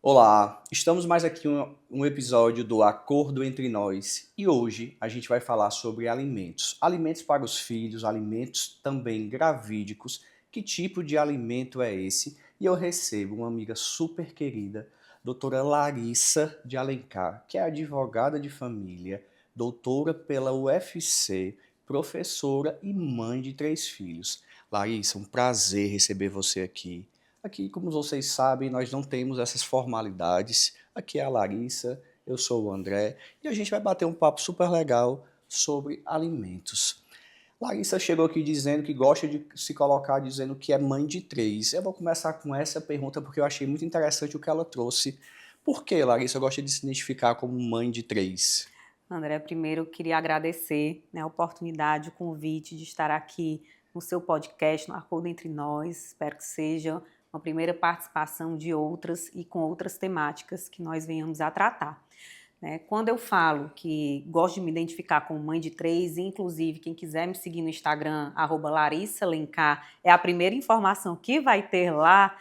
Olá, estamos mais aqui um episódio do Acordo Entre Nós e hoje a gente vai falar sobre alimentos. Alimentos para os filhos, alimentos também gravídicos. Que tipo de alimento é esse? E eu recebo uma amiga super querida, doutora Larissa de Alencar, que é advogada de família, doutora pela UFC, professora e mãe de 3 filhos. Larissa, um prazer receber você aqui. Aqui, como vocês sabem, nós não temos essas formalidades. Aqui é a Larissa, eu sou o André e a gente vai bater um papo super legal sobre alimentos. Larissa chegou aqui dizendo que gosta de se colocar dizendo que é mãe de 3. Eu vou começar com essa pergunta porque eu achei muito interessante o que ela trouxe. Por que, Larissa, gosta de se identificar como mãe de 3? André, primeiro eu queria agradecer, a oportunidade, o convite de estar aqui no seu podcast, no Acordo Entre Nós. Espero que seja uma primeira participação de outras e com outras temáticas que nós venhamos a tratar. Quando eu falo que gosto de me identificar como mãe de 3, inclusive quem quiser me seguir no Instagram, @LarissaLencar, é a primeira informação que vai ter lá,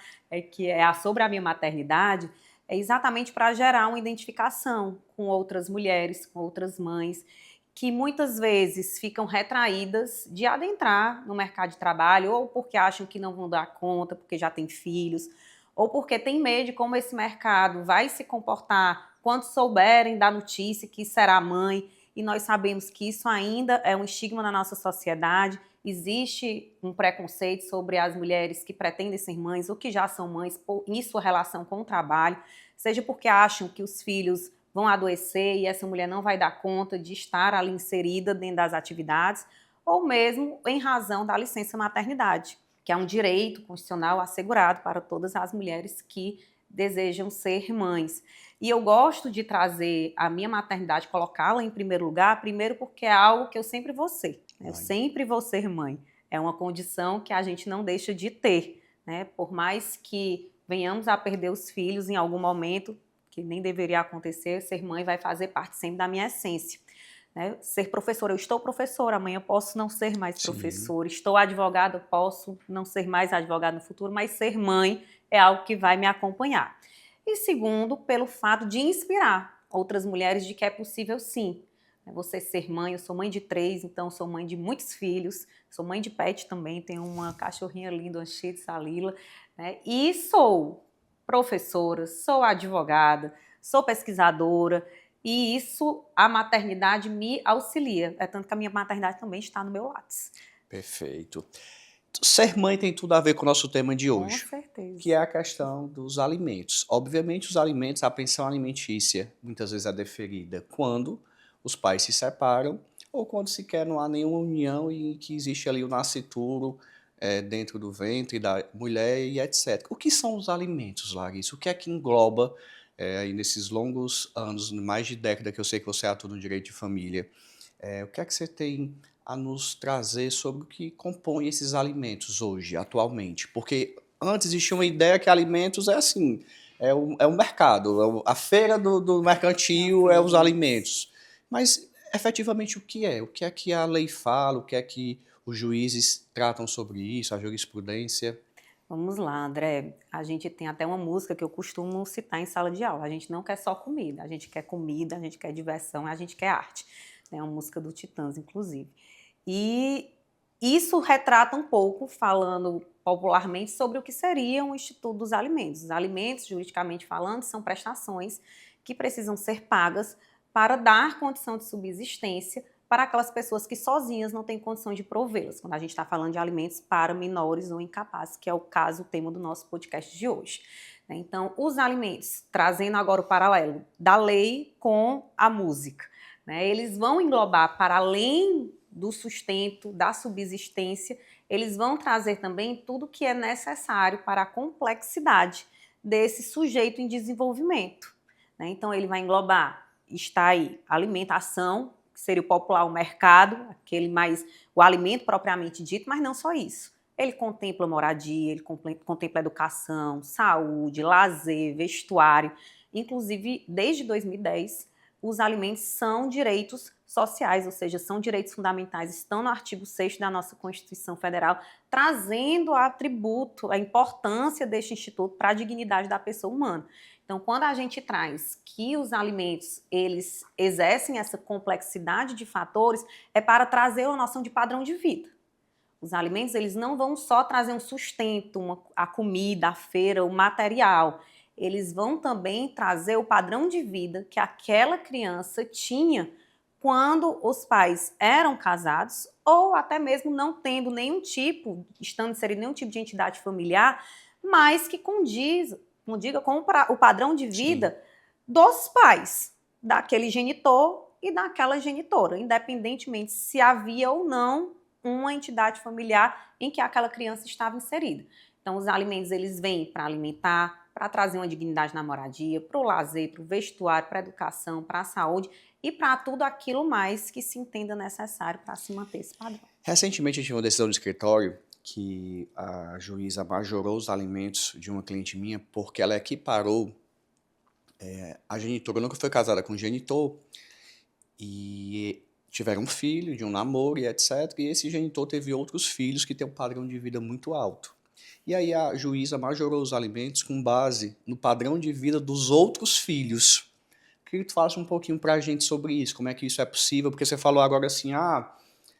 que é sobre a minha maternidade, é exatamente para gerar uma identificação com outras mulheres, com outras mães, que muitas vezes ficam retraídas de adentrar no mercado de trabalho, ou porque acham que não vão dar conta, porque já têm filhos, ou porque têm medo de como esse mercado vai se comportar quando souberem da notícia que será mãe. E nós sabemos que isso ainda é um estigma na nossa sociedade. Existe um preconceito sobre as mulheres que pretendem ser mães ou que já são mães em sua relação com o trabalho, seja porque acham que os filhos vão adoecer e essa mulher não vai dar conta de estar ali inserida dentro das atividades, ou mesmo em razão da licença maternidade, que é um direito constitucional assegurado para todas as mulheres que desejam ser mães. E eu gosto de trazer a minha maternidade, colocá-la em primeiro lugar, primeiro porque é algo que eu sempre vou ser, né? Eu Mãe. sempre vou ser mãe. É uma condição que a gente não deixa de ter, né? Por mais que venhamos a perder os filhos em algum momento, que nem deveria acontecer, ser mãe vai fazer parte sempre da minha essência. Ser professora, eu estou professora, amanhã posso não ser mais Sim. professora, estou advogada, posso não ser mais advogada no futuro, mas ser mãe é algo que vai me acompanhar. E segundo, pelo fato de inspirar outras mulheres de que é possível sim. Você ser mãe, eu sou mãe de 3, então sou mãe de muitos filhos, sou mãe de pet também, tenho uma cachorrinha linda, uma Shih Tzu Salila, e sou professora, sou advogada, sou pesquisadora, e isso, a maternidade me auxilia. É tanto que a minha maternidade também está no meu Lattes. Perfeito. Ser mãe tem tudo a ver com o nosso tema de Com hoje, que é certeza. a questão dos alimentos. Obviamente, os alimentos, a pensão alimentícia, muitas vezes é deferida quando os pais se separam ou quando sequer não há nenhuma união e que existe ali o nascituro dentro do ventre da mulher e etc. O que são os alimentos, Larissa? O que é que engloba aí nesses longos anos, mais de década que eu sei que você atua no direito de família? O que é que você tem a nos trazer sobre o que compõe esses alimentos hoje, atualmente? Porque antes existia uma ideia que alimentos é assim, é o mercado, a feira do É a mercantil é feira, os isso. alimentos. Mas, efetivamente, o que é? O que é que a lei fala? O que é que os juízes tratam sobre isso, a jurisprudência? Vamos lá, André. A gente tem até uma música que eu costumo citar em sala de aula. A gente não quer só comida, a gente quer diversão, a gente quer arte. É uma música do Titãs, inclusive. E isso retrata um pouco, falando popularmente, sobre o que seria um Instituto dos Alimentos. Os alimentos, juridicamente falando, são prestações que precisam ser pagas para dar condição de subsistência para aquelas pessoas que sozinhas não têm condição de provê-las, quando a gente está falando de alimentos para menores ou incapazes, que é o caso, o tema do nosso podcast de hoje. Então, os alimentos, trazendo agora o paralelo da lei com a música, eles vão englobar, para além do sustento, da subsistência, eles vão trazer também tudo que é necessário para a complexidade desse sujeito em desenvolvimento. Então, ele vai englobar, está aí, alimentação, que seria o popular, o mercado, o alimento propriamente dito, mas não só isso. Ele contempla moradia, ele contempla educação, saúde, lazer, vestuário. Inclusive, desde 2010, os alimentos são direitos sociais, ou seja, são direitos fundamentais, estão no artigo 6º da nossa Constituição Federal, trazendo o atributo, a importância deste instituto para a dignidade da pessoa humana. Então, quando a gente traz que os alimentos, eles exercem essa complexidade de fatores, é para trazer uma noção de padrão de vida. Os alimentos, eles não vão só trazer um sustento, a comida, a feira, o material. Eles vão também trazer o padrão de vida que aquela criança tinha quando os pais eram casados ou até mesmo não tendo nenhum tipo, estando inserido nenhum tipo de entidade familiar, mas que condiga com o padrão de vida Sim. dos pais, daquele genitor e daquela genitora, independentemente se havia ou não uma entidade familiar em que aquela criança estava inserida. Então, os alimentos, eles vêm para alimentar, para trazer uma dignidade na moradia, para o lazer, para o vestuário, para a educação, para a saúde e para tudo aquilo mais que se entenda necessário para se manter esse padrão. Recentemente, eu tive uma decisão do escritório que a juíza majorou os alimentos de uma cliente minha porque ela equiparou a genitora nunca foi casada com o genitor e tiveram um filho de um namoro e etc. E esse genitor teve outros filhos que têm um padrão de vida muito alto. E aí a juíza majorou os alimentos com base no padrão de vida dos outros filhos. Queria que tu falasse um pouquinho pra gente sobre isso, como é que isso é possível, porque você falou agora assim,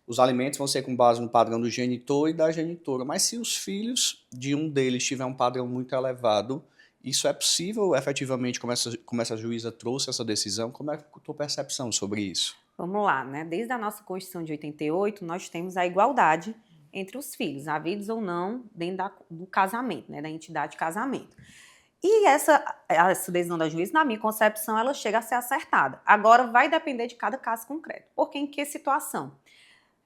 os alimentos vão ser com base no padrão do genitor e da genitora, mas se os filhos de um deles tiver um padrão muito elevado, isso é possível efetivamente, como essa juíza trouxe essa decisão? Como é a tua percepção sobre isso? Vamos lá, né? Desde a nossa Constituição de 88, nós temos a igualdade entre os filhos, havidos ou não, dentro do casamento, né? Da entidade de casamento. E essa decisão da juíza, na minha concepção, ela chega a ser acertada. Agora, vai depender de cada caso concreto. Porque em que situação?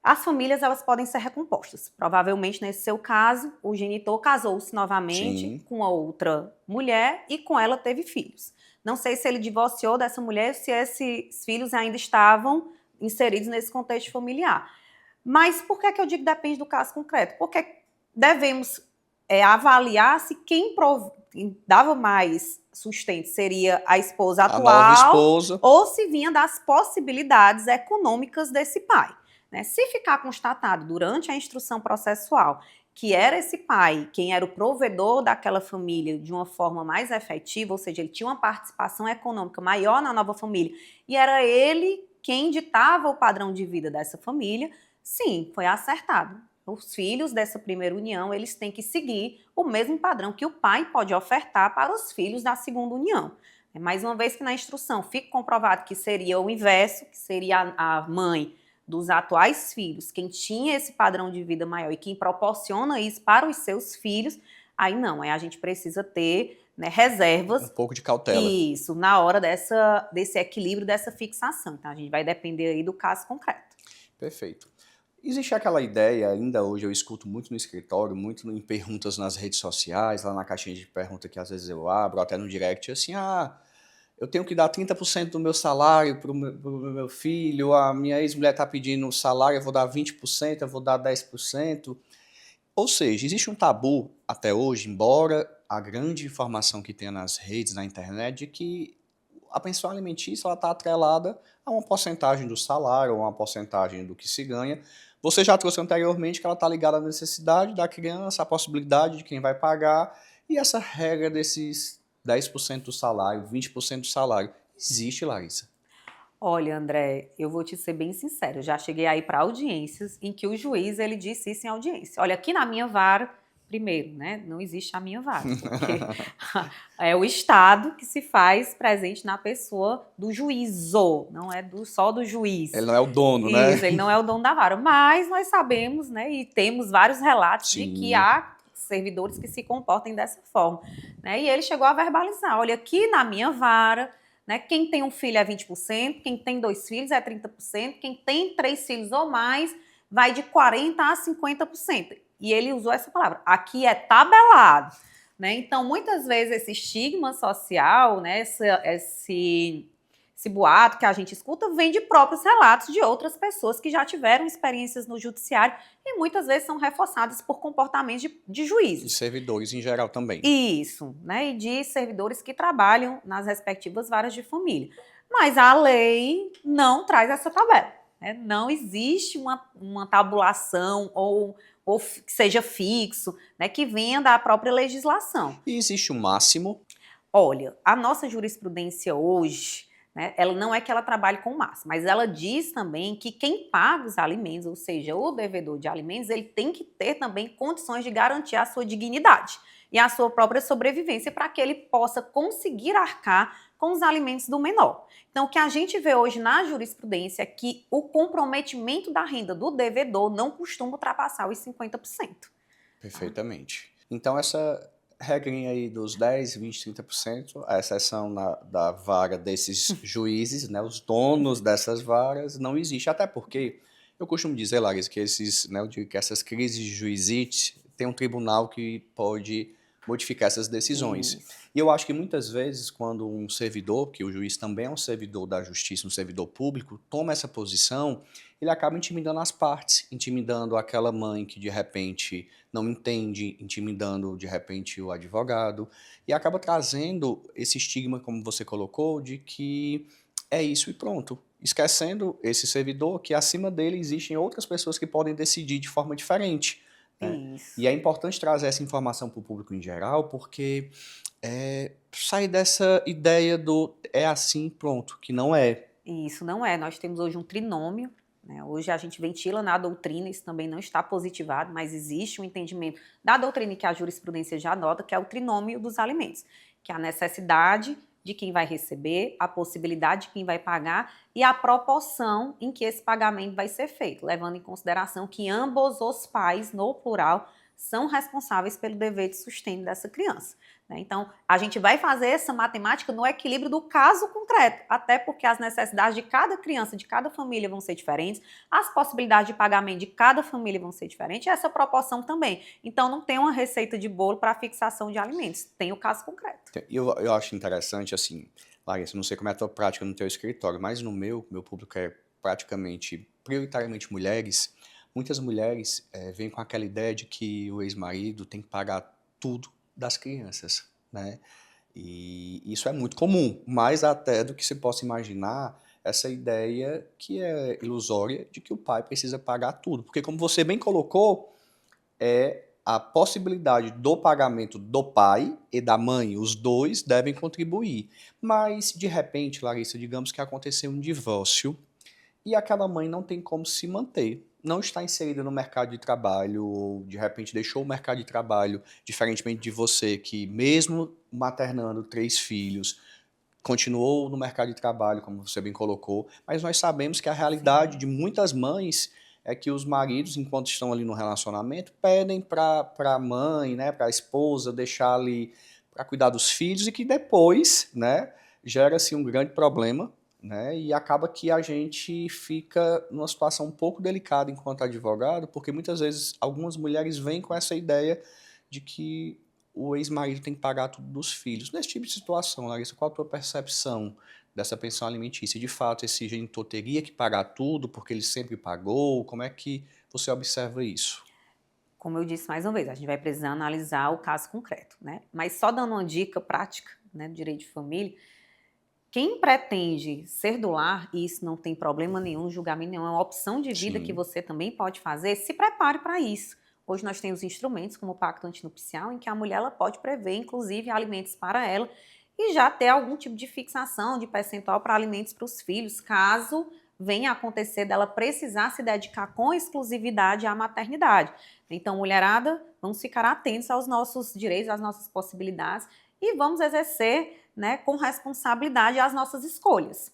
As famílias, elas podem ser recompostas. Provavelmente, nesse seu caso, o genitor casou-se novamente Sim. com a outra mulher e com ela teve filhos. Não sei se ele divorciou dessa mulher, se esses filhos ainda estavam inseridos nesse contexto familiar. Mas por que eu digo depende do caso concreto? Porque devemos avaliar se quem dava mais sustento seria a esposa A nova atual esposa. ou se vinha das possibilidades econômicas desse pai. Né? Se ficar constatado durante a instrução processual que era esse pai quem era o provedor daquela família de uma forma mais efetiva, ou seja, ele tinha uma participação econômica maior na nova família e era ele quem ditava o padrão de vida dessa família, sim, foi acertado. Os filhos dessa primeira união, eles têm que seguir o mesmo padrão que o pai pode ofertar para os filhos da segunda união. Mais uma vez que na instrução fique comprovado que seria o inverso, que seria a mãe dos atuais filhos, quem tinha esse padrão de vida maior e quem proporciona isso para os seus filhos, aí não, a gente precisa ter, né, reservas. Um pouco de cautela. Isso, na hora desse equilíbrio, dessa fixação. Então, a gente vai depender aí do caso concreto. Perfeito. Existe aquela ideia, ainda hoje eu escuto muito no escritório, muito em perguntas nas redes sociais, lá na caixinha de pergunta que às vezes eu abro, até no direct, assim, eu tenho que dar 30% do meu salário pro meu filho, a minha ex-mulher está pedindo salário, eu vou dar 20%, eu vou dar 10%. Ou seja, existe um tabu até hoje, embora a grande informação que tem nas redes, na internet, de que a pensão alimentícia está atrelada a uma porcentagem do salário, ou uma porcentagem do que se ganha. Você já trouxe anteriormente que ela está ligada à necessidade da criança, à possibilidade de quem vai pagar, e essa regra desses 10% do salário, 20% do salário. Existe, Larissa? Olha, André, eu vou te ser bem sincero, já cheguei aí para audiências em que o juiz, ele disse isso em audiência. Olha, aqui na minha vara, primeiro, né, não existe a minha vara, porque é o Estado que se faz presente na pessoa do juízo, não é só do juiz. Ele não é o dono, né? Isso, ele não é o dono da vara, mas nós sabemos, né, e temos vários relatos Sim. de que há servidores que se comportem dessa forma, né, e ele chegou a verbalizar, olha, aqui na minha vara, né, quem tem um filho é 20%, quem tem 2 filhos é 30%, quem tem 3 filhos ou mais vai de 40% a 50%. E ele usou essa palavra, aqui é tabelado. Né? Então, muitas vezes esse estigma social, né, esse boato que a gente escuta vem de próprios relatos de outras pessoas que já tiveram experiências no judiciário e muitas vezes são reforçadas por comportamentos de juízes. De servidores em geral também. Isso, né? E de servidores que trabalham nas respectivas varas de família. Mas a lei não traz essa tabela. Né? Não existe uma tabulação ou que seja fixo, né? Que venha da própria legislação. E existe um máximo? Olha, a nossa jurisprudência hoje, né, ela não é que ela trabalhe com massa, mas ela diz também que quem paga os alimentos, ou seja, o devedor de alimentos, ele tem que ter também condições de garantir a sua dignidade e a sua própria sobrevivência para que ele possa conseguir arcar com os alimentos do menor. Então, o que a gente vê hoje na jurisprudência é que o comprometimento da renda do devedor não costuma ultrapassar os 50%. Perfeitamente. Então, essa regrinha aí dos 10, 20, 30%, a exceção da vara desses juízes, né, os donos dessas varas, não existe. Até porque, eu costumo dizer, Larissa, que eu digo que essas crises de juizite tem um tribunal que pode modificar essas decisões. Isso. E eu acho que muitas vezes, quando um servidor, que o juiz também é um servidor da justiça, um servidor público, toma essa posição, ele acaba intimidando as partes, intimidando aquela mãe que de repente não entende, intimidando de repente o advogado, e acaba trazendo esse estigma, como você colocou, de que é isso e pronto. Esquecendo esse servidor que acima dele existem outras pessoas que podem decidir de forma diferente, né? Isso. E é importante trazer essa informação para o público em geral, porque sair dessa ideia do é assim, pronto, que não é. Isso não é. Nós temos hoje um trinômio, né? Hoje a gente ventila na doutrina, isso também não está positivado, mas existe um entendimento da doutrina que a jurisprudência já nota, que é o trinômio dos alimentos, que é a necessidade de quem vai receber, a possibilidade de quem vai pagar e a proporção em que esse pagamento vai ser feito, levando em consideração que ambos os pais, no plural, são responsáveis pelo dever de sustento dessa criança. Então, a gente vai fazer essa matemática no equilíbrio do caso concreto, até porque as necessidades de cada criança, de cada família vão ser diferentes, as possibilidades de pagamento de cada família vão ser diferentes, e essa proporção também. Então, não tem uma receita de bolo para fixação de alimentos, tem o caso concreto. Eu acho interessante, assim, Larissa, não sei como é a tua prática no teu escritório, mas no meu público é praticamente, prioritariamente mulheres. Muitas mulheres vêm com aquela ideia de que o ex-marido tem que pagar tudo das crianças, né? E isso é muito comum, mais até do que se possa imaginar essa ideia que é ilusória de que o pai precisa pagar tudo. Porque como você bem colocou, é a possibilidade do pagamento do pai e da mãe, os dois devem contribuir. Mas, de repente, Larissa, digamos que aconteceu um divórcio e aquela mãe não tem como se manter, não está inserida no mercado de trabalho, ou de repente deixou o mercado de trabalho, diferentemente de você, que mesmo maternando 3 filhos, continuou no mercado de trabalho, como você bem colocou, mas nós sabemos que a realidade de muitas mães é que os maridos, enquanto estão ali no relacionamento, pedem para a mãe, né, para a esposa, deixar ali para cuidar dos filhos e que depois, né, gera-se um grande problema, né, e acaba que a gente fica numa situação um pouco delicada enquanto advogado, porque muitas vezes algumas mulheres vêm com essa ideia de que o ex-marido tem que pagar tudo dos filhos. Nesse tipo de situação, Larissa, qual a tua percepção dessa pensão alimentícia? De fato, esse genitor teria que pagar tudo porque ele sempre pagou? Como é que você observa isso? Como eu disse mais uma vez, a gente vai precisar analisar o caso concreto, né? Mas só dando uma dica prática, né, do direito de família, quem pretende ser do lar, e isso não tem problema nenhum, julgamento nenhum, é uma opção de vida que Sim. você também pode fazer, se prepare para isso. Hoje nós temos instrumentos como o pacto antinupcial, em que a mulher ela pode prever, inclusive, alimentos para ela e já ter algum tipo de fixação de percentual para alimentos para os filhos, caso venha a acontecer dela precisar se dedicar com exclusividade à maternidade. Então, mulherada, vamos ficar atentos aos nossos direitos, às nossas possibilidades e vamos exercer, né, com responsabilidade as nossas escolhas.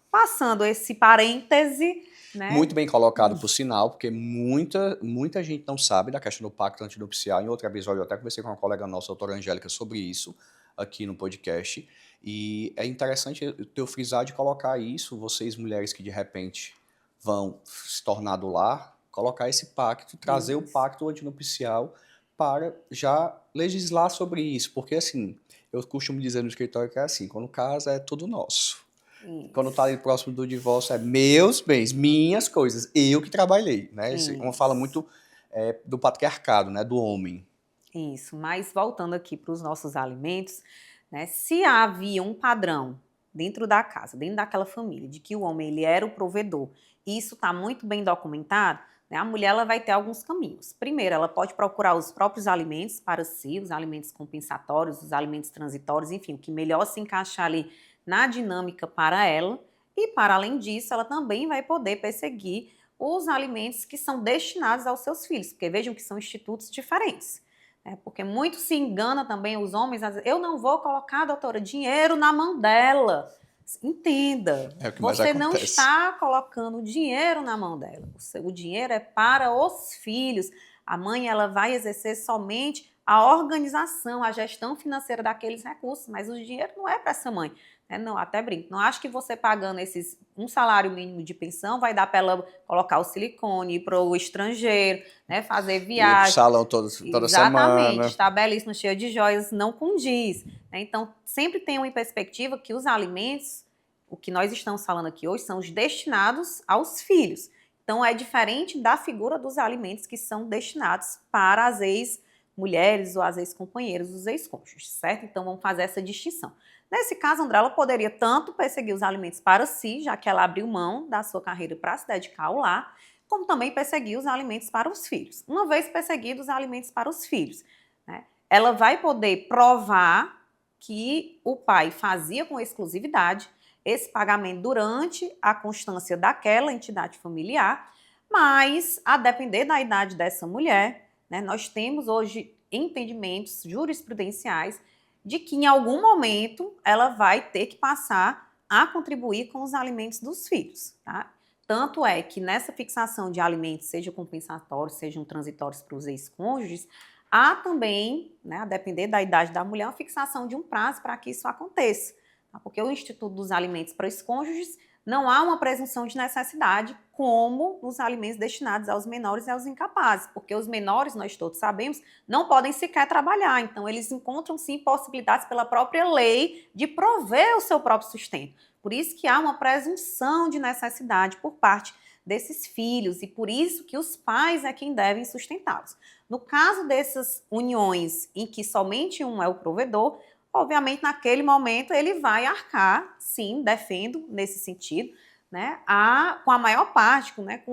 Passando esse parêntese, né? Muito bem colocado, por sinal, porque muita gente não sabe da questão do pacto antinupcial. Em outro episódio, eu até conversei com uma colega nossa, a doutora Angélica, sobre isso, aqui no podcast. E é interessante eu frisar de colocar isso, vocês mulheres que de repente vão se tornar do lar, colocar esse pacto, trazer o pacto antinupcial para já legislar sobre isso. Porque assim, eu costumo dizer no escritório que é assim, quando casa é tudo nosso. Quando tá ali próximo do divórcio, é meus bens, minhas coisas, eu que trabalhei, né? Isso é uma fala muito do patriarcado, né? Do homem. Isso, mas voltando aqui para os nossos alimentos, né? Se havia um padrão dentro da casa, dentro daquela família, de que o homem ele era o provedor, e isso está muito bem documentado, né, a mulher ela vai ter alguns caminhos. Primeiro, ela pode procurar os próprios alimentos para si, os alimentos compensatórios, os alimentos transitórios, enfim, o que melhor se encaixar ali na dinâmica para ela. E, para além disso, ela também vai poder perseguir os alimentos que são destinados aos seus filhos, porque vejam que são institutos diferentes. Porque muito se engana também os homens, eu não vou colocar, doutora, dinheiro na mão dela. Entenda, É o que mais você não acontece. está colocando dinheiro na mão dela. O dinheiro é para os filhos. A mãe ela vai exercer somente a organização, a gestão financeira daqueles recursos, mas o dinheiro não é para essa mãe. Não, até brinco. Não acho que você pagando um salário mínimo de pensão vai dar para ela colocar o silicone, ir para o estrangeiro, né, fazer viagem. Ir pro salão toda semana. Exatamente, estar belíssimo, cheio de joias, não condiz. Então, sempre tenham em perspectiva que os alimentos, o que nós estamos falando aqui hoje, são os destinados aos filhos. Então, é diferente da figura dos alimentos que são destinados para as ex-mulheres ou as ex-companheiras, os ex-cônjuges, certo? Então, vamos fazer essa distinção. Nesse caso, André, ela poderia tanto perseguir os alimentos para si, já que ela abriu mão da sua carreira para se dedicar ao lar, como também perseguir os alimentos para os filhos. Uma vez perseguidos os alimentos para os filhos, né, ela vai poder provar que o pai fazia com exclusividade esse pagamento durante a constância daquela entidade familiar, mas, a depender da idade dessa mulher, né, nós temos hoje entendimentos jurisprudenciais de que em algum momento ela vai ter que passar a contribuir com os alimentos dos filhos, tá? Tanto é que nessa fixação de alimentos, seja compensatórios, sejam transitórios para os ex-cônjuges, há também, né, a depender da idade da mulher, uma fixação de um prazo para que isso aconteça. Tá? Porque o Instituto dos Alimentos para os Cônjuges não há uma presunção de necessidade como nos alimentos destinados aos menores e aos incapazes, porque os menores, nós todos sabemos, não podem sequer trabalhar, então eles encontram sim possibilidades pela própria lei de prover o seu próprio sustento. Por isso que há uma presunção de necessidade por parte desses filhos e por isso que os pais é quem devem sustentá-los. No caso dessas uniões em que somente um é o provedor, obviamente naquele momento ele vai arcar, sim, defendo nesse sentido, né, com a maior parte, né,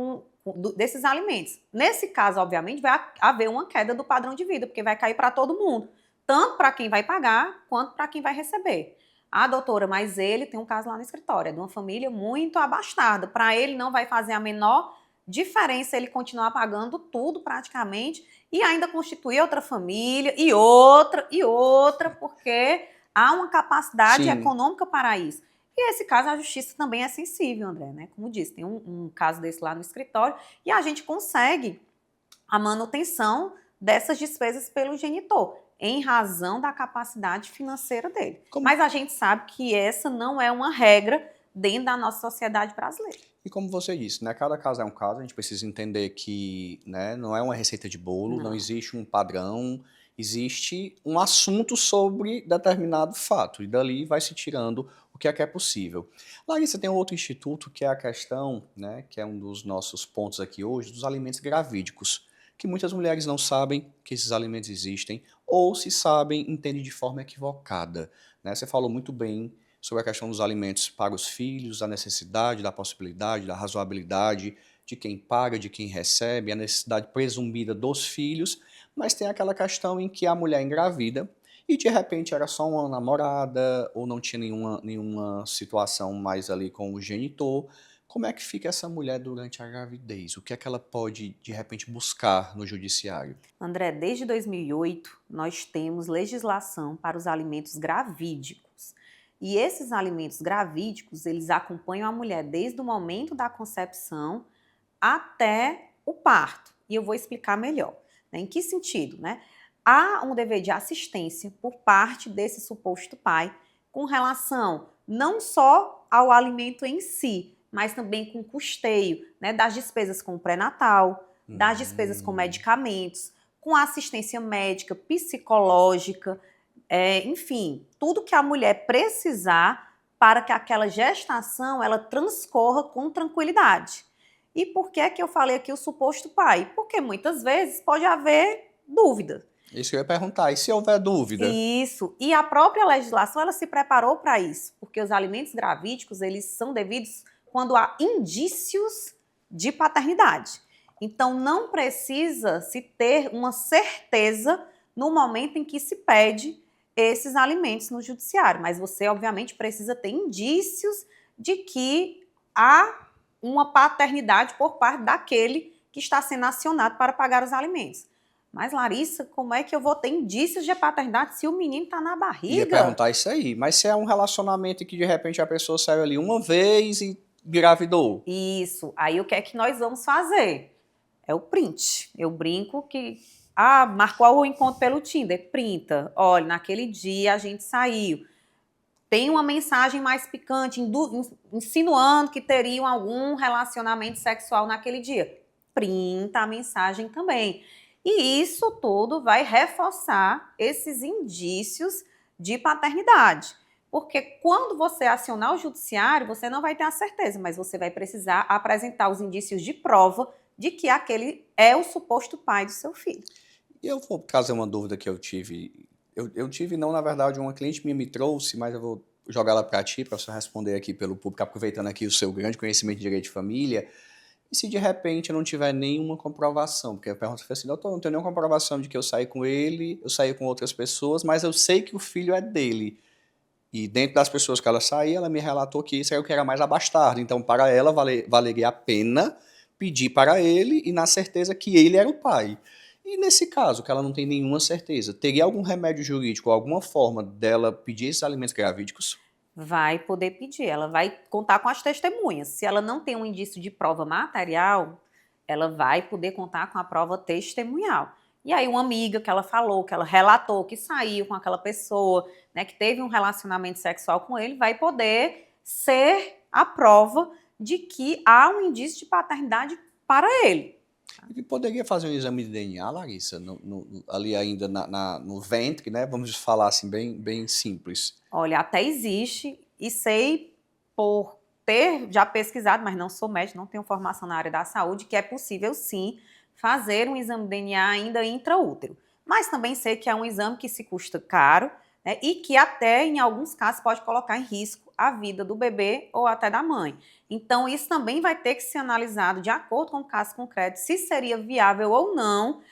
desses alimentos. Nesse caso, obviamente, vai haver uma queda do padrão de vida, porque vai cair para todo mundo, tanto para quem vai pagar quanto para quem vai receber. Ah, doutora, mas ele tem um caso lá no escritório, é de uma família muito abastada. Para ele não vai fazer a menor diferença ele continuar pagando tudo praticamente e ainda constituir outra família e outra, porque há uma capacidade Sim. econômica para isso. E esse caso a justiça também é sensível, André, né? Como disse, tem um caso desse lá no escritório e a gente consegue a manutenção dessas despesas pelo genitor, em razão da capacidade financeira dele. Mas a gente sabe que essa não é uma regra dentro da nossa sociedade brasileira. E como você disse, né, cada caso é um caso, a gente precisa entender que, né, não é uma receita de bolo, não existe um padrão, existe um assunto sobre determinado fato, e dali vai se tirando o que é possível. Larissa, tem um outro instituto que é a questão, né, que é um dos nossos pontos aqui hoje, dos alimentos gravídicos, que muitas mulheres não sabem que esses alimentos existem, ou se sabem, entendem de forma equivocada. Né? Você falou muito bem sobre a questão dos alimentos para os filhos, a necessidade, da possibilidade, da razoabilidade de quem paga, de quem recebe, a necessidade presumida dos filhos, mas tem aquela questão em que a mulher engravida e de repente era só uma namorada ou não tinha nenhuma situação mais ali com o genitor. Como é que fica essa mulher durante a gravidez? O que é que ela pode, de repente, buscar no judiciário? André, desde 2008, nós temos legislação para os alimentos gravídicos. E esses alimentos gravídicos, eles acompanham a mulher desde o momento da concepção até o parto. E eu vou explicar melhor. Né? Em que sentido? Né? Há um dever de assistência por parte desse suposto pai com relação não só ao alimento em si, mas também com custeio, né, das despesas com o pré-natal, das despesas com medicamentos, com assistência médica, psicológica, enfim, tudo que a mulher precisar para que aquela gestação ela transcorra com tranquilidade. E por que é que eu falei aqui o suposto pai? Porque muitas vezes pode haver dúvida. Isso que eu ia perguntar, e se houver dúvida? Isso, e a própria legislação ela se preparou para isso, porque os alimentos gravídicos eles são devidos quando há indícios de paternidade. Então, não precisa se ter uma certeza no momento em que se pede esses alimentos no judiciário, mas você, obviamente, precisa ter indícios de que há uma paternidade por parte daquele que está sendo acionado para pagar os alimentos. Mas, Larissa, como é que eu vou ter indícios de paternidade se o menino está na barriga? Ia perguntar isso aí. Mas se é um relacionamento que de repente a pessoa saiu ali uma vez e engravidou. Isso. Aí o que é que nós vamos fazer? É o print. Eu brinco que, marcou o encontro pelo Tinder, printa. Olha, naquele dia a gente saiu. Tem uma mensagem mais picante, insinuando que teriam algum relacionamento sexual naquele dia. Printa a mensagem também. E isso tudo vai reforçar esses indícios de paternidade. Porque quando você acionar o judiciário, você não vai ter a certeza, mas você vai precisar apresentar os indícios de prova de que aquele é o suposto pai do seu filho. E eu vou trazer uma dúvida que eu tive. Eu tive, não, na verdade, uma cliente minha me trouxe, mas eu vou jogar ela para ti, para você responder aqui pelo público, aproveitando aqui o seu grande conhecimento de direito de família. E se de repente eu não tiver nenhuma comprovação? Porque a pergunta foi assim, doutor, não tenho nenhuma comprovação de que eu saí com ele, eu saí com outras pessoas, mas eu sei que o filho é dele. E dentro das pessoas que ela saía, ela me relatou que isso era o que era mais abastardo. Então, para ela, valeria a pena pedir para ele e na certeza que ele era o pai. E nesse caso, que ela não tem nenhuma certeza, teria algum remédio jurídico, alguma forma dela pedir esses alimentos gravídicos? Vai poder pedir, ela vai contar com as testemunhas. Se ela não tem um indício de prova material, ela vai poder contar com a prova testemunhal. E aí uma amiga que ela falou, que ela relatou que saiu com aquela pessoa, né, que teve um relacionamento sexual com ele, vai poder ser a prova de que há um indício de paternidade para ele. E poderia fazer um exame de DNA, Larissa, ali ainda no ventre, né? Vamos falar assim, bem simples. Olha, até existe, e sei por ter já pesquisado, mas não sou médico, não tenho formação na área da saúde, que é possível sim fazer um exame de DNA ainda intraútero. Mas também sei que é um exame que se custa caro, né, e que até em alguns casos pode colocar em risco a vida do bebê ou até da mãe. Então isso também vai ter que ser analisado de acordo com o caso concreto, se seria viável ou não,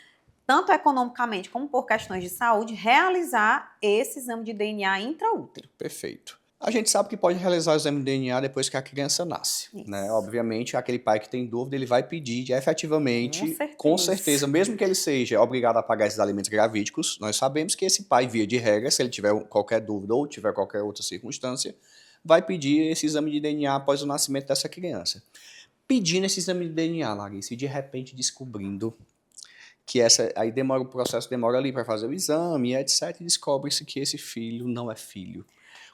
tanto economicamente como por questões de saúde, realizar esse exame de DNA intraútero. Perfeito. A gente sabe que pode realizar o exame de DNA depois que a criança nasce, né? Obviamente, aquele pai que tem dúvida, ele vai pedir efetivamente, com certeza, mesmo que ele seja obrigado a pagar esses alimentos gravídicos, nós sabemos que esse pai, via de regra, se ele tiver qualquer dúvida ou tiver qualquer outra circunstância, vai pedir esse exame de DNA após o nascimento dessa criança. Pedindo esse exame de DNA, Larissa, e de repente descobrindo que aí o processo demora ali para fazer o exame, etc, e descobre-se que esse filho não é filho.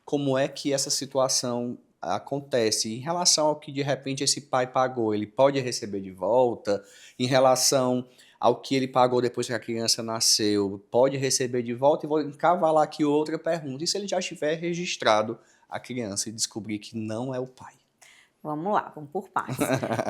Como é que essa situação acontece? Em relação ao que de repente esse pai pagou, ele pode receber de volta? Em relação ao que ele pagou depois que a criança nasceu, pode receber de volta? E vou encavalar aqui outra pergunta. E se ele já tiver registrado a criança e descobrir que não é o pai? Vamos lá, vamos por partes.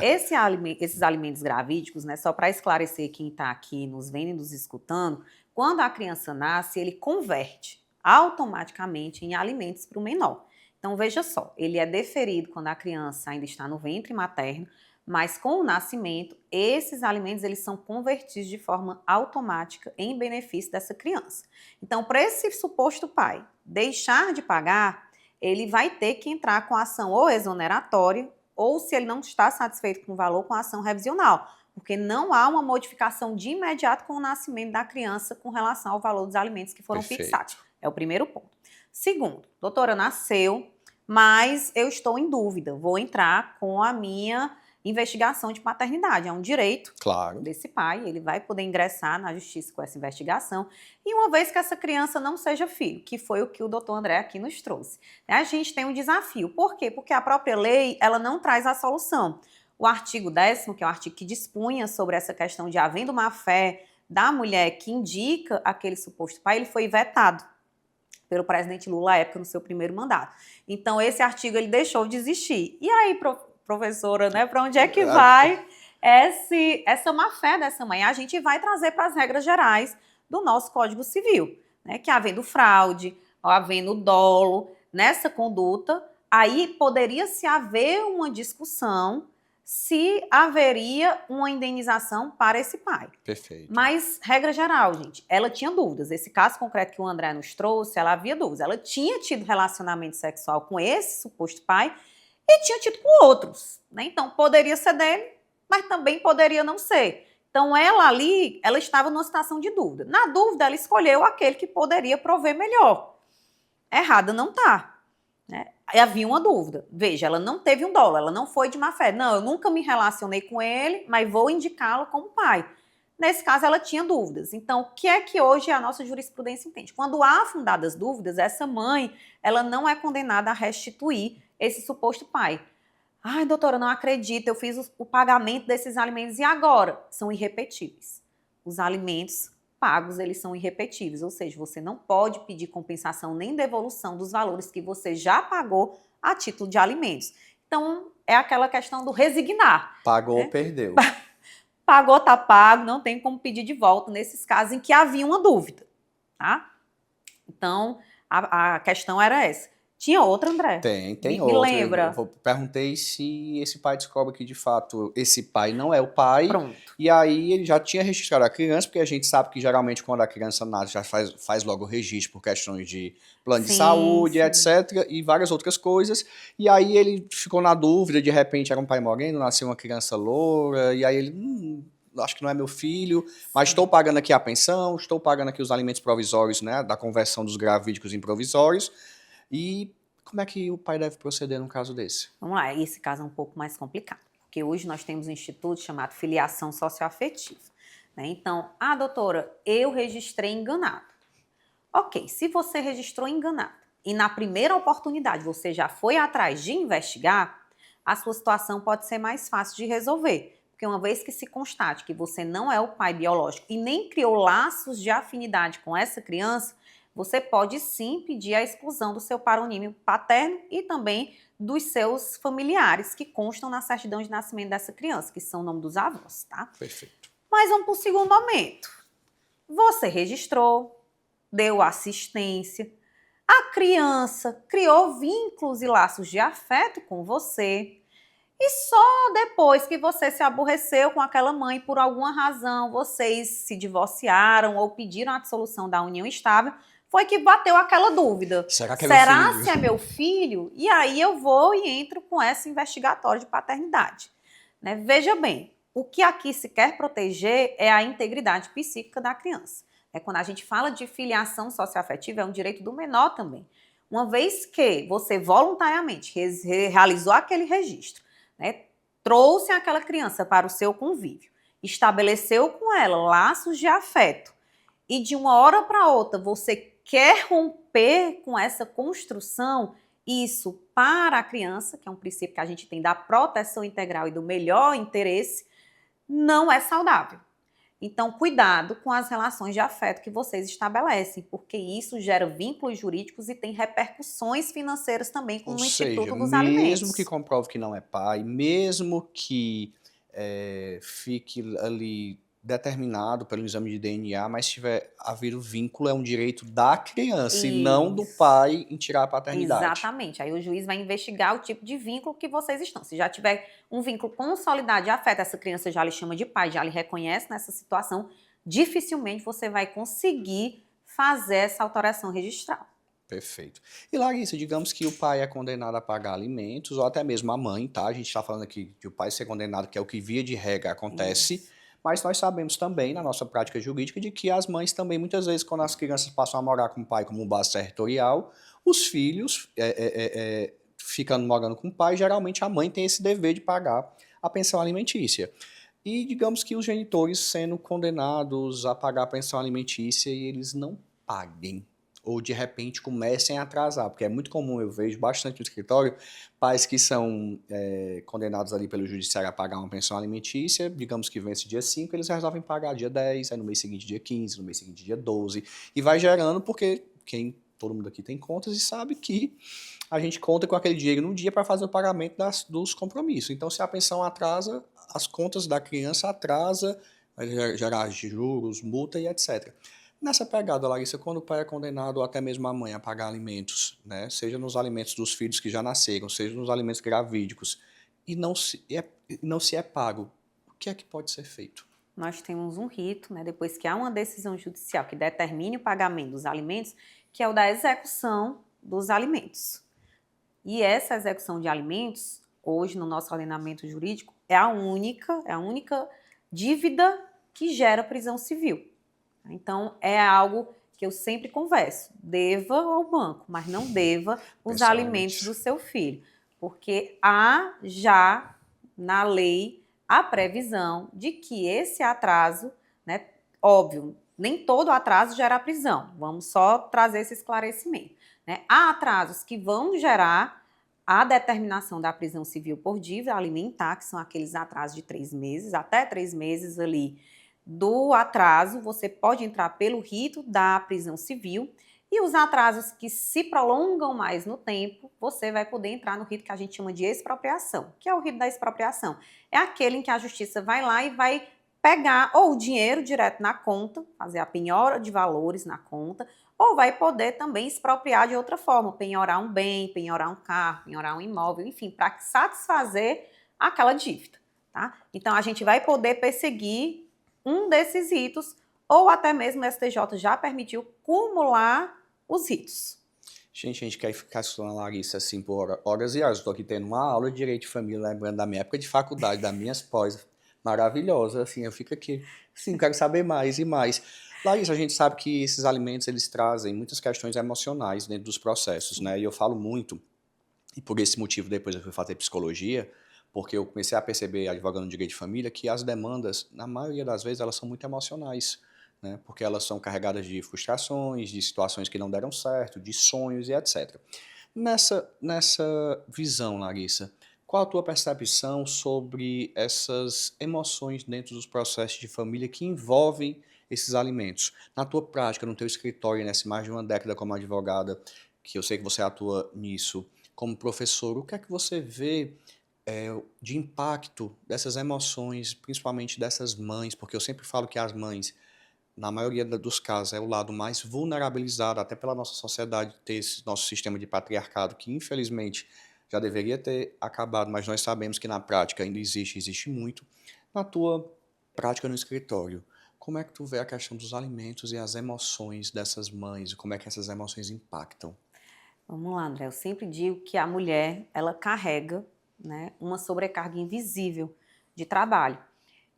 Esses alimentos gravídicos, né, só para esclarecer quem está aqui nos vendo e nos escutando, quando a criança nasce, ele converte automaticamente em alimentos para o menor. Então, veja só, ele é deferido quando a criança ainda está no ventre materno, mas com o nascimento, esses alimentos eles são convertidos de forma automática em benefício dessa criança. Então, para esse suposto pai deixar de pagar, ele vai ter que entrar com a ação ou exoneratória, ou se ele não está satisfeito com o valor, com a ação revisional, porque não há uma modificação de imediato com o nascimento da criança com relação ao valor dos alimentos que foram fixados. É o primeiro ponto. Segundo, doutora, nasceu, mas eu estou em dúvida, vou entrar com a minha investigação de paternidade. É um direito desse pai, ele vai poder ingressar na justiça com essa investigação. E uma vez que essa criança não seja filho, que foi o que o doutor André aqui nos trouxe, a gente tem um desafio. Por quê? Porque a própria lei, ela não traz a solução. O artigo 10º, que é o artigo que dispunha sobre essa questão de havendo má-fé da mulher que indica aquele suposto pai, ele foi vetado pelo presidente Lula à época no seu primeiro mandato. Então, esse artigo ele deixou de existir. E aí, professora, né, para onde é que vai essa má-fé dessa mãe? A gente vai trazer para as regras gerais do nosso Código Civil, né, que havendo fraude, havendo dolo nessa conduta, aí poderia-se haver uma discussão se haveria uma indenização para esse pai. Perfeito. Mas, regra geral, gente, ela tinha dúvidas. Esse caso concreto que o André nos trouxe, ela havia dúvidas. Ela tinha tido relacionamento sexual com esse suposto pai e tinha tido com outros, né? Então, poderia ser dele, mas também poderia não ser. Então, ela ali, ela estava numa situação de dúvida. Na dúvida, ela escolheu aquele que poderia prover melhor. Errada não tá, né? Havia uma dúvida. Veja, ela não teve um dolo, ela não foi de má fé. Não, eu nunca me relacionei com ele, mas vou indicá-lo como pai. Nesse caso, ela tinha dúvidas. Então, o que é que hoje a nossa jurisprudência entende? Quando há fundadas dúvidas, essa mãe, ela não é condenada a restituir esse suposto pai. Ai, doutora, não acredito, eu fiz o pagamento desses alimentos e agora? São irrepetíveis. Os alimentos pagos, eles são irrepetíveis, ou seja, você não pode pedir compensação nem devolução dos valores que você já pagou a título de alimentos. Então, é aquela questão do resignar. Pagou né? ou perdeu. Pagou, tá pago, não tem como pedir de volta nesses casos em que havia uma dúvida, tá? Então, a questão era essa. Tinha outra, André? Tem Me outra. lembra. Eu perguntei se esse pai descobre que, de fato, esse pai não é o pai. Pronto. E aí ele já tinha registrado a criança, porque a gente sabe que, geralmente, quando a criança nasce, já faz logo o registro por questões de plano de saúde, sim. etc. E várias outras coisas. E aí ele ficou na dúvida, de repente era um pai moreno, nasceu uma criança loura. E aí ele... acho que não é meu filho, mas estou pagando aqui a pensão, estou pagando aqui os alimentos provisórios, né, da conversão dos gravídicos em provisórios. E como é que o pai deve proceder num caso desse? Vamos lá, esse caso é um pouco mais complicado, porque hoje nós temos um instituto chamado filiação socioafetiva. Né? Então, doutora, eu registrei enganado. Ok, se você registrou enganado e na primeira oportunidade você já foi atrás de investigar, a sua situação pode ser mais fácil de resolver. Porque uma vez que se constate que você não é o pai biológico e nem criou laços de afinidade com essa criança, você pode sim pedir a exclusão do seu paronímio paterno e também dos seus familiares que constam na certidão de nascimento dessa criança, que são o nome dos avós, tá? Perfeito. Mas vamos para o segundo momento. Você registrou, deu assistência, a criança criou vínculos e laços de afeto com você. E só depois que você se aborreceu com aquela mãe, por alguma razão, vocês se divorciaram ou pediram a dissolução da união estável, foi que bateu aquela dúvida. Será que é Será meu filho? se é meu filho? E aí eu vou e entro com essa investigatória de paternidade. Né? Veja bem, o que aqui se quer proteger é a integridade psíquica da criança. Quando a gente fala de filiação socioafetiva, é um direito do menor também. Uma vez que você voluntariamente realizou aquele registro, né, trouxe aquela criança para o seu convívio, estabeleceu com ela laços de afeto e de uma hora para outra você quer romper com essa construção, isso para a criança, que é um princípio que a gente tem da proteção integral e do melhor interesse, não é saudável. Então, cuidado com as relações de afeto que vocês estabelecem, porque isso gera vínculos jurídicos e tem repercussões financeiras também, como no Instituto dos Alimentos. Mesmo que comprove que não é pai, mesmo que fique ali determinado pelo exame de DNA, mas se tiver havido vínculo, é um direito da criança e não do pai em tirar a paternidade. Exatamente. Aí o juiz vai investigar o tipo de vínculo que vocês estão. Se já tiver um vínculo consolidado de afeto, essa criança já lhe chama de pai, já lhe reconhece nessa situação, dificilmente você vai conseguir fazer essa alteração registral. Perfeito. E Larissa, digamos que o pai é condenado a pagar alimentos, ou até mesmo a mãe, tá? A gente está falando aqui de o pai ser condenado, que é o que via de regra acontece. Isso. Mas nós sabemos também, na nossa prática jurídica, de que as mães também, muitas vezes, quando as crianças passam a morar com o pai como base territorial, os filhos, ficando morando com o pai, geralmente a mãe tem esse dever de pagar a pensão alimentícia. E digamos que os genitores sendo condenados a pagar a pensão alimentícia e eles não paguem, ou de repente comecem a atrasar, porque é muito comum, eu vejo bastante no escritório, pais que são condenados ali pelo judiciário a pagar uma pensão alimentícia, digamos que vence dia 5, eles resolvem pagar dia 10, aí no mês seguinte dia 15, no mês seguinte dia 12, e vai gerando, porque todo mundo aqui tem contas e sabe que a gente conta com aquele dinheiro no dia para fazer o pagamento dos compromissos. Então, se a pensão atrasa, as contas da criança atrasa, vai gerar juros, multa e etc. Nessa pegada, Larissa, quando o pai é condenado, ou até mesmo a mãe, a pagar alimentos, né, seja nos alimentos dos filhos que já nasceram, seja nos alimentos gravídicos, e não se é pago, o que é que pode ser feito? Nós temos um rito, né, depois que há uma decisão judicial que determine o pagamento dos alimentos, que é o da execução dos alimentos. E essa execução de alimentos, hoje no nosso ordenamento jurídico, é a única dívida que gera prisão civil. Então, é algo que eu sempre converso, deva ao banco, mas não deva os Pensar alimentos do antes. seu filho, porque há já na lei a previsão de que esse atraso, né, óbvio, nem todo atraso gera prisão, vamos só trazer esse esclarecimento, né? Há atrasos que vão gerar a determinação da prisão civil por dívida alimentar, que são aqueles atrasos de 3 meses, até 3 meses ali do atraso, você pode entrar pelo rito da prisão civil, e os atrasos que se prolongam mais no tempo, você vai poder entrar no rito que a gente chama de expropriação. Que é o rito da expropriação? É aquele em que a justiça vai lá e vai pegar ou o dinheiro direto na conta, fazer a penhora de valores na conta, ou vai poder também expropriar de outra forma, penhorar um bem, penhorar um carro, penhorar um imóvel, enfim, para satisfazer aquela dívida, tá? Então, a gente vai poder perseguir um desses ritos, ou até mesmo o STJ já permitiu cumular os ritos. Gente, a gente quer ficar estudando a Larissa assim por horas e horas. Estou aqui tendo uma aula de direito de família, lembrando da minha época de faculdade, das minhas pós maravilhosas, assim, eu fico aqui, sim, quero saber mais e mais. Larissa, a gente sabe que esses alimentos, eles trazem muitas questões emocionais dentro dos processos, né? E eu falo muito, e por esse motivo depois eu fui fazer psicologia, porque eu comecei a perceber, advogando no direito de família, que as demandas, na maioria das vezes, elas são muito emocionais, né? Porque elas são carregadas de frustrações, de situações que não deram certo, de sonhos e etc. Nessa visão, Larissa, qual a tua percepção sobre essas emoções dentro dos processos de família que envolvem esses alimentos? Na tua prática, no teu escritório, nessa mais de uma década como advogada, que eu sei que você atua nisso, como professor, o que é que você vê de impacto dessas emoções, principalmente dessas mães? Porque eu sempre falo que as mães, na maioria dos casos, é o lado mais vulnerabilizado, até pela nossa sociedade ter esse nosso sistema de patriarcado, que infelizmente já deveria ter acabado, mas nós sabemos que na prática ainda existe muito. Na tua prática no escritório, como é que tu vê a questão dos alimentos e as emoções dessas mães? Como é que essas emoções impactam? Vamos lá, André. Eu sempre digo que a mulher, ela carrega, né, uma sobrecarga invisível de trabalho.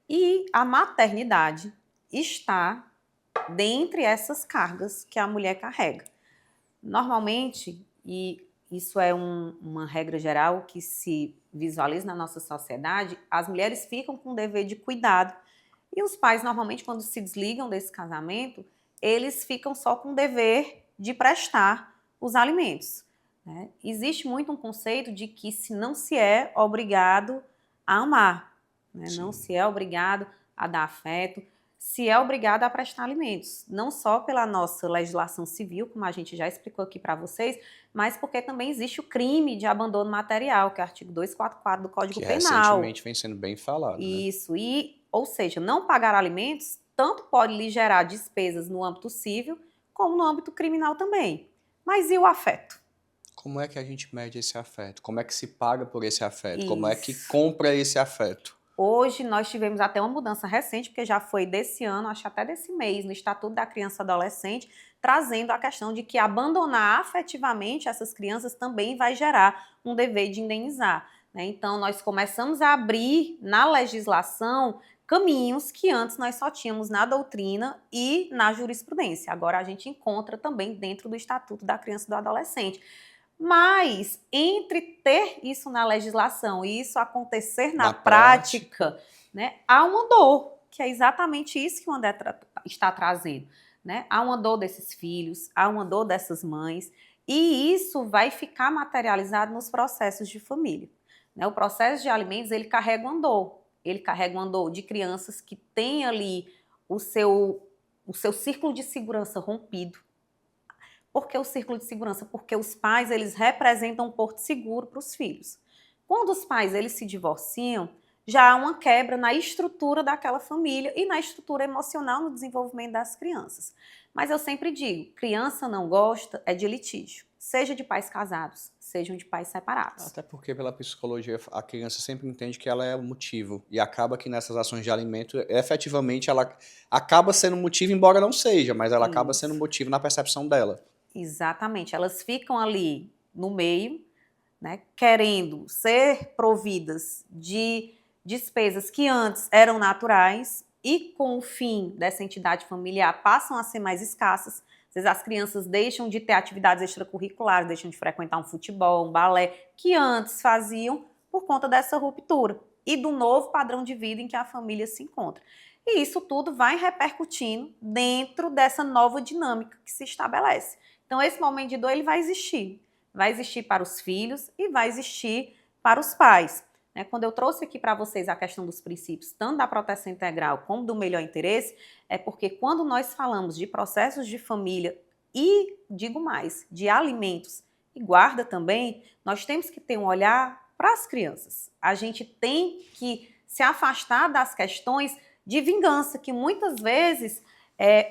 E a maternidade está dentre essas cargas que a mulher carrega. Normalmente, e isso é uma regra geral que se visualiza na nossa sociedade, as mulheres ficam com o dever de cuidado. E os pais, normalmente, quando se desligam desse casamento, eles ficam só com o dever de prestar os alimentos, né? Existe muito um conceito de que não se é obrigado a amar, né? Não Sim. se é obrigado a dar afeto, se é obrigado a prestar alimentos. Não só pela nossa legislação civil, como a gente já explicou aqui para vocês, mas porque também existe o crime de abandono material, que é o artigo 244 do Código Que Penal. recentemente vem sendo bem falado, né? Isso, ou seja, não pagar alimentos tanto pode lhe gerar despesas no âmbito civil, como no âmbito criminal também. Mas e o afeto? Como é que a gente mede esse afeto? Como é que se paga por esse afeto? Como é que Isso. compra esse afeto? Hoje nós tivemos até uma mudança recente, porque já foi desse ano, acho até desse mês, no Estatuto da Criança e Adolescente, trazendo a questão de que abandonar afetivamente essas crianças também vai gerar um dever de indenizar, né? Então, nós começamos a abrir na legislação caminhos que antes nós só tínhamos na doutrina e na jurisprudência. Agora a gente encontra também dentro do Estatuto da Criança e do Adolescente. Mas, entre ter isso na legislação e isso acontecer na Na prática, prática, né, há uma dor, que é exatamente isso que o André está trazendo, né? Há uma dor desses filhos, há uma dor dessas mães, e isso vai ficar materializado nos processos de família, né? O processo de alimentos, ele carrega uma dor de crianças que têm ali o seu círculo de segurança rompido. Por que o círculo de segurança? Porque os pais, eles representam um porto seguro para os filhos. Quando os pais, eles se divorciam, já há uma quebra na estrutura daquela família e na estrutura emocional no desenvolvimento das crianças. Mas eu sempre digo, criança não gosta é de litígio, seja de pais casados, sejam de pais separados. Até porque pela psicologia a criança sempre entende que ela é o motivo e acaba que nessas ações de alimento, efetivamente ela acaba sendo motivo, embora não seja, mas ela acaba sendo Isso. motivo na percepção dela. Exatamente, elas ficam ali no meio, né, querendo ser providas de despesas que antes eram naturais e com o fim dessa entidade familiar passam a ser mais escassas. Às vezes as crianças deixam de ter atividades extracurriculares, deixam de frequentar um futebol, um balé, que antes faziam por conta dessa ruptura e do novo padrão de vida em que a família se encontra. E isso tudo vai repercutindo dentro dessa nova dinâmica que se estabelece. Então esse momento de dor ele vai existir. Vai existir para os filhos e vai existir para os pais. Quando eu trouxe aqui para vocês a questão dos princípios, tanto da proteção integral como do melhor interesse, é porque quando nós falamos de processos de família e, digo mais, de alimentos e guarda também, nós temos que ter um olhar para as crianças. A gente tem que se afastar das questões de vingança, que muitas vezes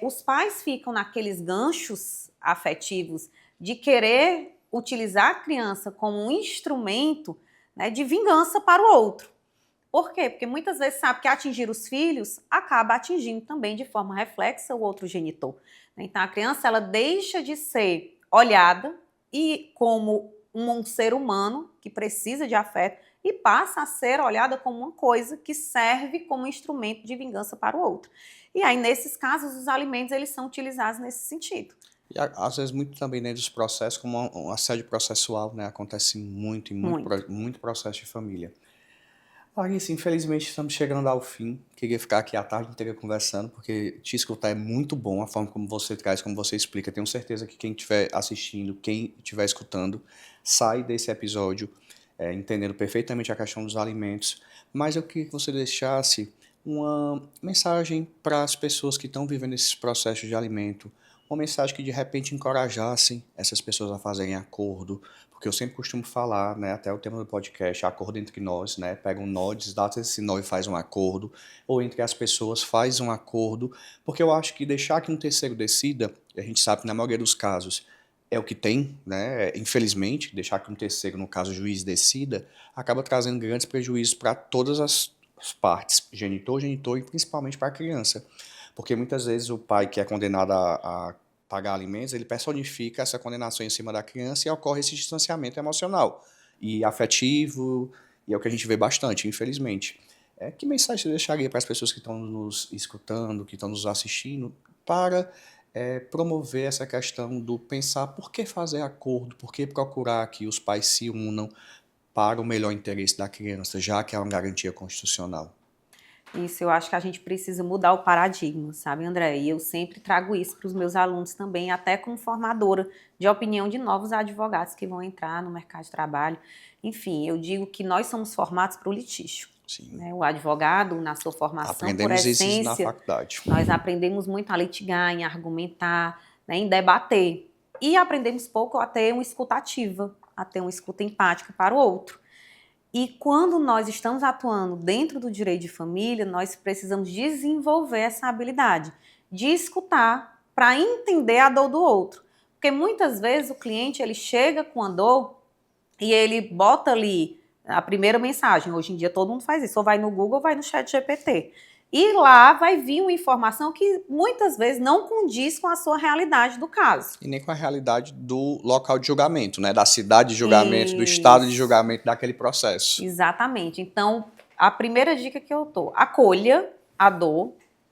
os pais ficam naqueles ganchos afetivos de querer utilizar a criança como um instrumento, né, de vingança para o outro. Por quê? Porque muitas vezes sabe que atingir os filhos acaba atingindo também de forma reflexa o outro genitor. Então a criança ela deixa de ser olhada e como um ser humano que precisa de afeto e passa a ser olhada como uma coisa que serve como instrumento de vingança para o outro. E aí nesses casos os alimentos eles são utilizados nesse sentido. E às vezes muito também dentro dos processos, como um assédio processual, né? Acontece muito, muito processo de família. Larissa, infelizmente estamos chegando ao fim. Queria ficar aqui a tarde inteira conversando, porque te escutar é muito bom, a forma como você traz, como você explica. Tenho certeza que quem estiver assistindo, quem estiver escutando, sai desse episódio entendendo perfeitamente a questão dos alimentos. Mas eu queria que você deixasse uma mensagem para as pessoas que estão vivendo esses processos de alimento, uma mensagem que de repente encorajasse essas pessoas a fazerem acordo, porque eu sempre costumo falar, né, até o tema do podcast, acordo entre nós, né, pega um nó, desdata esse nó e faz um acordo, ou entre as pessoas faz um acordo, porque eu acho que deixar que um terceiro decida, a gente sabe que na maioria dos casos é o que tem, né, infelizmente, deixar que um terceiro, no caso o juiz, decida, acaba trazendo grandes prejuízos para todas as partes, genitor e principalmente para a criança, porque muitas vezes o pai que é condenado a pagar alimentos, ele personifica essa condenação em cima da criança e ocorre esse distanciamento emocional e afetivo, e é o que a gente vê bastante, infelizmente. Que mensagem você deixaria para as pessoas que estão nos escutando, que estão nos assistindo, para promover essa questão do pensar por que fazer acordo, por que procurar que os pais se unam para o melhor interesse da criança, já que é uma garantia constitucional? Isso, eu acho que a gente precisa mudar o paradigma, sabe, André? E eu sempre trago isso para os meus alunos também, até como formadora de opinião de novos advogados que vão entrar no mercado de trabalho. Enfim, eu digo que nós somos formados para o litígio. Sim. Né? O advogado, na sua formação, Aprendemos por essência, isso na faculdade. nós aprendemos muito a litigar, em argumentar, né, em debater. E aprendemos pouco a ter uma escuta ativa, a ter uma escuta empática para o outro. E quando nós estamos atuando dentro do direito de família, nós precisamos desenvolver essa habilidade de escutar para entender a dor do outro. Porque muitas vezes o cliente ele chega com a dor e ele bota ali a primeira mensagem. Hoje em dia todo mundo faz isso, ou vai no Google ou vai no ChatGPT. E lá vai vir uma informação que muitas vezes não condiz com a sua realidade do caso. E nem com a realidade do local de julgamento, né? Da cidade de julgamento, do estado de julgamento daquele processo. Exatamente. Então, a primeira dica que eu dou, acolha a dor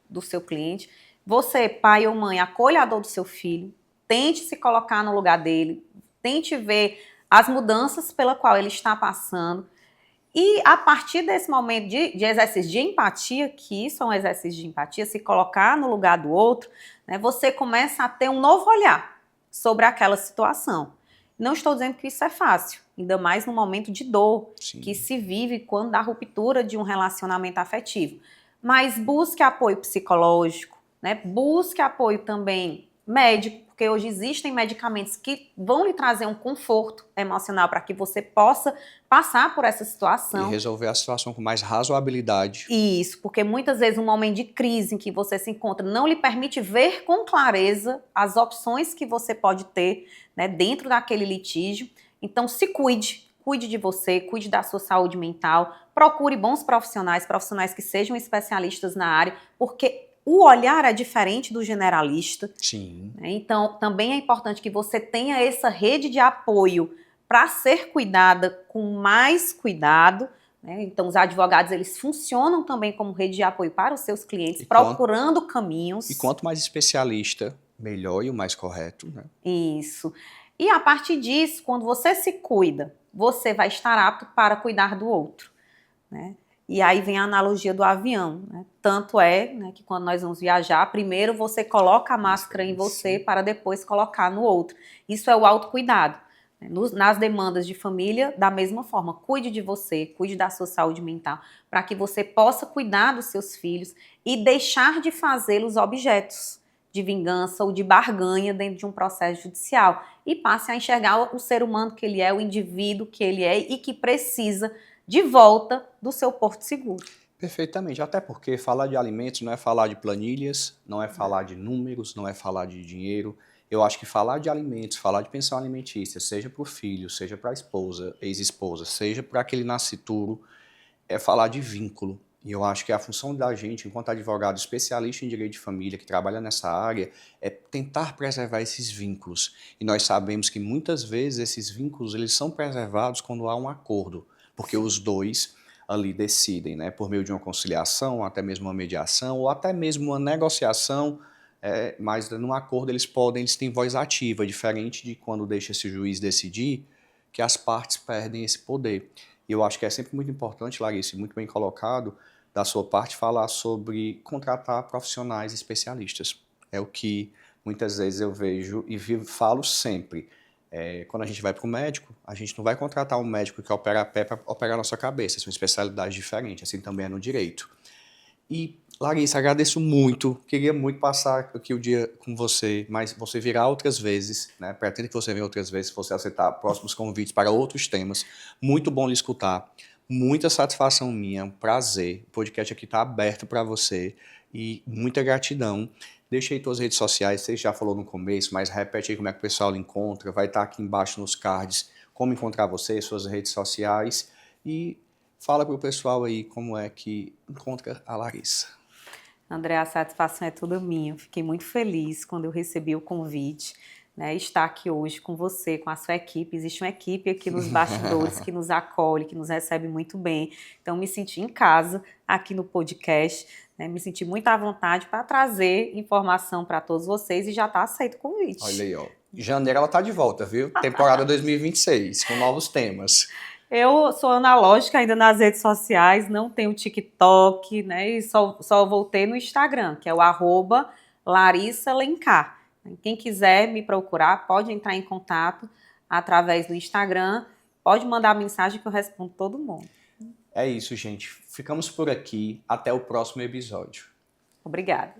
do seu cliente. Você, pai ou mãe, acolha a dor do seu filho. Tente se colocar no lugar dele. Tente ver as mudanças pela qual ele está passando. E a partir desse momento de exercício de empatia, que isso é um exercício de empatia, se colocar no lugar do outro, né, você começa a ter um novo olhar sobre aquela situação. Não estou dizendo que isso é fácil, ainda mais no momento de dor. Sim. Que se vive quando da ruptura de um relacionamento afetivo. Mas busque apoio psicológico, né, busque apoio também médico, porque hoje existem medicamentos que vão lhe trazer um conforto emocional para que você possa passar por essa situação. E resolver a situação com mais razoabilidade. Isso, porque muitas vezes um momento de crise em que você se encontra não lhe permite ver com clareza as opções que você pode ter, né, dentro daquele litígio. Então se cuide de você, cuide da sua saúde mental, procure bons profissionais que sejam especialistas na área, porque o olhar é diferente do generalista. Sim. Né? Então também é importante que você tenha essa rede de apoio para ser cuidada com mais cuidado. Né? Então os advogados, eles funcionam também como rede de apoio para os seus clientes, procurando caminhos. E quanto mais especialista, melhor e o mais correto. Né? Isso. E a partir disso, quando você se cuida, você vai estar apto para cuidar do outro. Né? E aí vem a analogia do avião. Né? Tanto é, né, que quando nós vamos viajar, primeiro você coloca a máscara em você para depois colocar no outro. Isso é o autocuidado. Nas demandas de família, da mesma forma, cuide de você, cuide da sua saúde mental, para que você possa cuidar dos seus filhos e deixar de fazê-los objetos de vingança ou de barganha dentro de um processo judicial e passe a enxergar o ser humano que ele é, o indivíduo que ele é e que precisa de volta do seu porto seguro. Perfeitamente, até porque falar de alimentos não é falar de planilhas, não é falar de números, não é falar de dinheiro. Eu acho que falar de alimentos, falar de pensão alimentícia, seja para o filho, seja para a esposa, ex-esposa, seja para aquele nascituro, é falar de vínculo. E eu acho que a função da gente, enquanto advogado especialista em direito de família, que trabalha nessa área, é tentar preservar esses vínculos. E nós sabemos que muitas vezes esses vínculos eles são preservados quando há um acordo, porque os dois ali decidem, né, por meio de uma conciliação, até mesmo uma mediação, ou até mesmo uma negociação, mas num acordo eles têm voz ativa, diferente de quando deixa esse juiz decidir, que as partes perdem esse poder. E eu acho que é sempre muito importante, Larissa, muito bem colocado, da sua parte, falar sobre contratar profissionais especialistas. É o que muitas vezes eu vejo e falo sempre. Quando a gente vai para o médico, a gente não vai contratar um médico que opera a pé para operar a nossa cabeça. São especialidades diferentes, assim também é no direito. E, Larissa, agradeço muito, queria muito passar aqui o dia com você, mas você virá outras vezes, né? Pretendo que você venha outras vezes, se você aceitar próximos convites para outros temas. Muito bom lhe escutar, muita satisfação minha, um prazer. O podcast aqui está aberto para você e muita gratidão. Deixa aí suas redes sociais, você já falou no começo, mas repete aí como é que o pessoal lhe encontra, vai estar aqui embaixo nos cards, como encontrar você, suas redes sociais e fala para o pessoal aí como é que encontra a Larissa. André, a satisfação é toda minha. Fiquei muito feliz quando eu recebi o convite, né, estar aqui hoje com você, com a sua equipe. Existe uma equipe aqui nos bastidores que nos acolhe, que nos recebe muito bem. Então, me senti em casa aqui no podcast, né, me senti muito à vontade para trazer informação para todos vocês e já está aceito o convite. Olha aí, ó. Em janeiro ela está de volta, viu? Temporada 2026, com novos temas. Eu sou analógica ainda nas redes sociais, não tenho TikTok, né? E só voltei no Instagram, que é o @LarissaLencar. Quem quiser me procurar, pode entrar em contato através do Instagram, pode mandar mensagem que eu respondo todo mundo. É isso, gente. Ficamos por aqui. Até o próximo episódio. Obrigada.